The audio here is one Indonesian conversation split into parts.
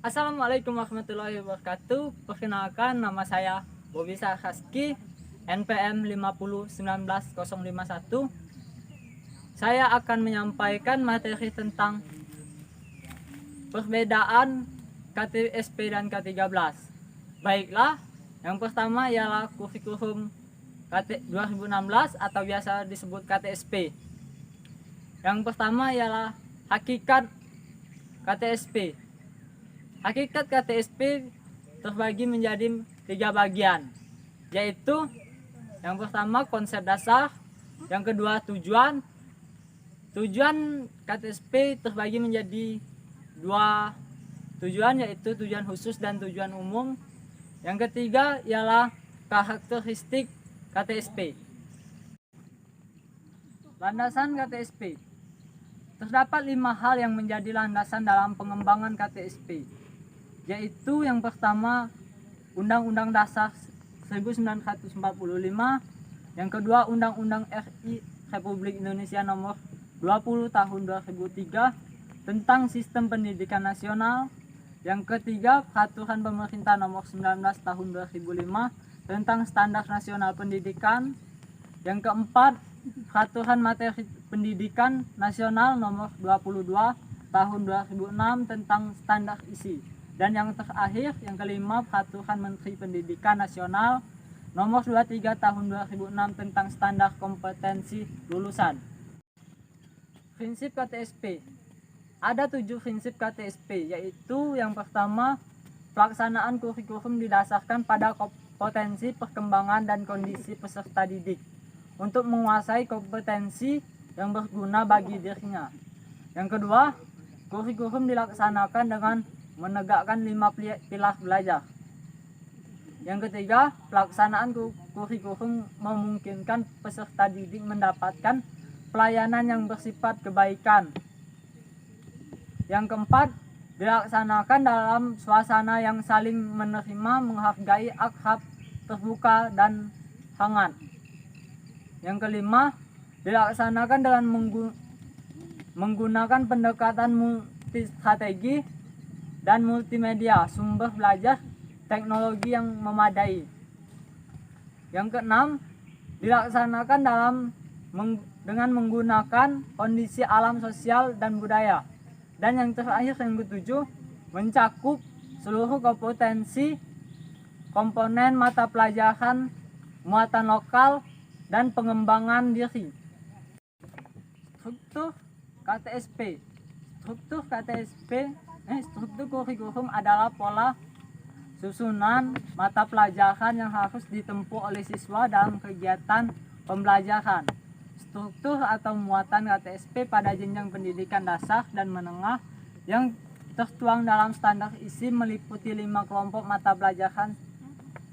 Assalamualaikum warahmatullahi wabarakatuh. Perkenalkan, nama saya Bobi Sarhaski, NPM 5019051. Saya akan menyampaikan materi tentang perbedaan KTSP dan K13. Baiklah, yang pertama ialah kurikulum 2016 atau biasa disebut KTSP. Yang pertama ialah hakikat KTSP. Hakikat KTSP terbagi menjadi 3 bagian, yaitu yang pertama konsep dasar, yang kedua tujuan. Tujuan KTSP terbagi menjadi 2 tujuan, yaitu tujuan khusus dan tujuan umum. Yang ketiga ialah karakteristik KTSP. Landasan KTSP. Terdapat 5 hal yang menjadi landasan dalam pengembangan KTSP, yaitu yang pertama Undang-Undang Dasar 1945, yang kedua Undang-Undang RI Republik Indonesia Nomor 20 Tahun 2003 tentang Sistem Pendidikan Nasional, yang ketiga Peraturan Pemerintah Nomor 19 Tahun 2005 tentang Standar Nasional Pendidikan, yang keempat Peraturan Materi Pendidikan Nasional Nomor 22 Tahun 2006 tentang Standar Isi, dan yang terakhir, yang kelima, Peraturan Menteri Pendidikan Nasional Nomor 23 Tahun 2006 tentang Standar Kompetensi Lulusan. Prinsip KTSP. Ada 7 prinsip KTSP, yaitu yang pertama, pelaksanaan kurikulum didasarkan pada kompetensi, perkembangan, dan kondisi peserta didik untuk menguasai kompetensi yang berguna bagi dirinya. Yang kedua, kurikulum dilaksanakan dengan menegakkan 5 pilar belajar. Yang ketiga, pelaksanaan kurikulum memungkinkan peserta didik mendapatkan pelayanan yang bersifat kebaikan. Yang keempat, dilaksanakan dalam suasana yang saling menerima, menghargai, akrab, terbuka, dan hangat. Yang kelima, dilaksanakan dengan menggunakan pendekatan multi-strategi dan multimedia, sumber belajar, teknologi yang memadai. Yang keenam, dilaksanakan dengan menggunakan kondisi alam, sosial, dan budaya. Dan yang terakhir, yang ketujuh, mencakup seluruh kompetensi, komponen mata pelajaran, muatan lokal, dan pengembangan diri. Struktur KTSP. Struktur kurikulum adalah pola susunan mata pelajaran yang harus ditempuh oleh siswa dalam kegiatan pembelajaran. Struktur atau muatan KTSP pada jenjang pendidikan dasar dan menengah yang tertuang dalam standar isi meliputi 5 kelompok mata pelajaran,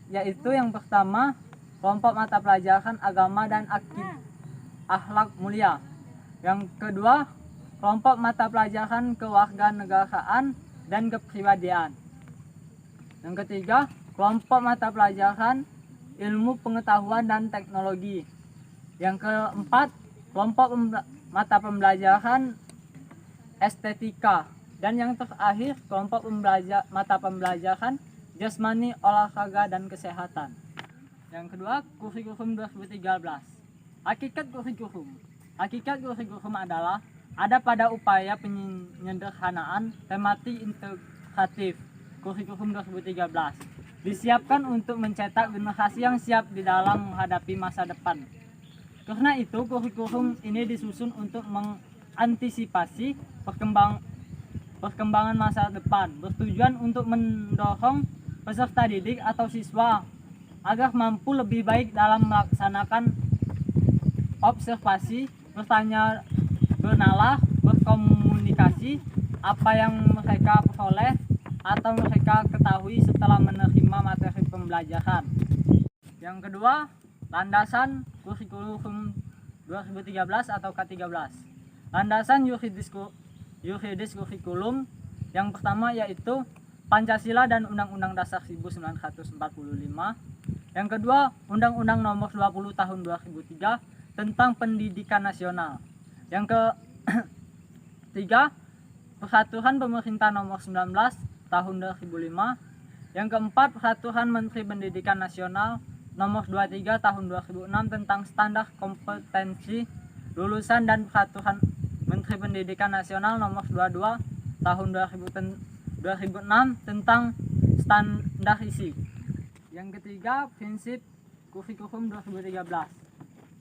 yaitu yang pertama, kelompok mata pelajaran agama dan akhlak mulia. Yang kedua, kelompok mata pelajaran kewarganegaraan dan kepribadian. Yang ketiga, kelompok mata pelajaran ilmu pengetahuan dan teknologi. Yang keempat, kelompok mata pembelajaran estetika. Dan yang terakhir, kelompok mata pembelajaran jasmani, olahraga, dan kesehatan. Yang kedua, kurikulum 2013. Hakikat kurikulum. Hakikat kurikulum adalah ada pada upaya penyederhanaan tematik integratif kurikulum 2013. Disiapkan untuk mencetak generasi yang siap di dalam menghadapi masa depan. Karena itu, kurikulum ini disusun untuk mengantisipasi perkembangan masa depan, bertujuan untuk mendorong peserta didik atau siswa agar mampu lebih baik dalam melaksanakan observasi, bertanya, bernalar, berkomunikasi, apa yang mereka peroleh atau mereka ketahui setelah menerima materi pembelajaran. Yang kedua, landasan kurikulum 2013 atau K13. Landasan yuridis kurikulum yang pertama yaitu Pancasila dan Undang-Undang Dasar 1945. Yang kedua, Undang-Undang Nomor 20 Tahun 2003 tentang Pendidikan Nasional. Yang ketiga, Peraturan Pemerintah Nomor 19 tahun 2005. Yang keempat, Peraturan Menteri Pendidikan Nasional Nomor 23 tahun 2006 tentang standar kompetensi lulusan dan Peraturan Menteri Pendidikan Nasional Nomor 22 tahun 2006 tentang standar isi. Yang ketiga, prinsip kurikulum 2013.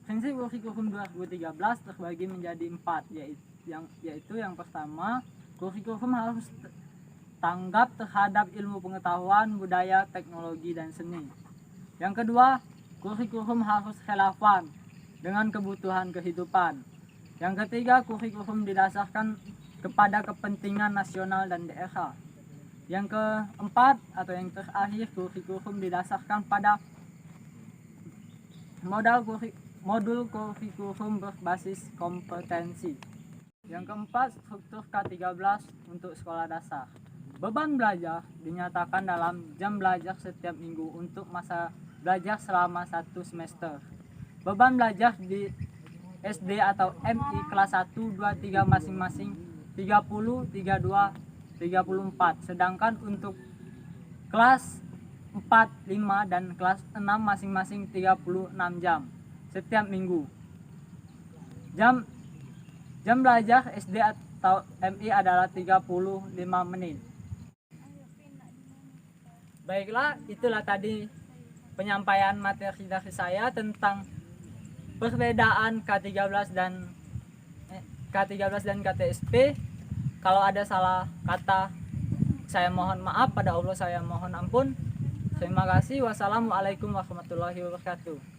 Prinsip kurikulum 2013 terbagi menjadi 4, yaitu yang pertama, kurikulum harus tanggap terhadap ilmu pengetahuan, budaya, teknologi, dan seni. Yang kedua, kurikulum harus relevan dengan kebutuhan kehidupan. Yang ketiga, kurikulum didasarkan kepada kepentingan nasional dan daerah. Yang keempat atau yang terakhir, kurikulum didasarkan pada modul kurikulum berbasis kompetensi. Yang keempat, struktur K13 untuk sekolah dasar. Beban belajar dinyatakan dalam jam belajar setiap minggu untuk masa belajar selama 1 semester. Beban belajar di SD atau MI kelas 1, 2, 3 masing-masing 30, 32, 34. Sedangkan untuk kelas 4, 5, dan kelas 6 masing-masing 36 jam setiap minggu. Jam belajar SD atau MI adalah 35 menit. Baiklah, itulah tadi penyampaian materi dari saya tentang perbedaan K13 dan KTSP. Kalau ada salah kata, saya mohon maaf, pada Allah saya mohon ampun. Terima kasih. Wassalamualaikum warahmatullahi wabarakatuh.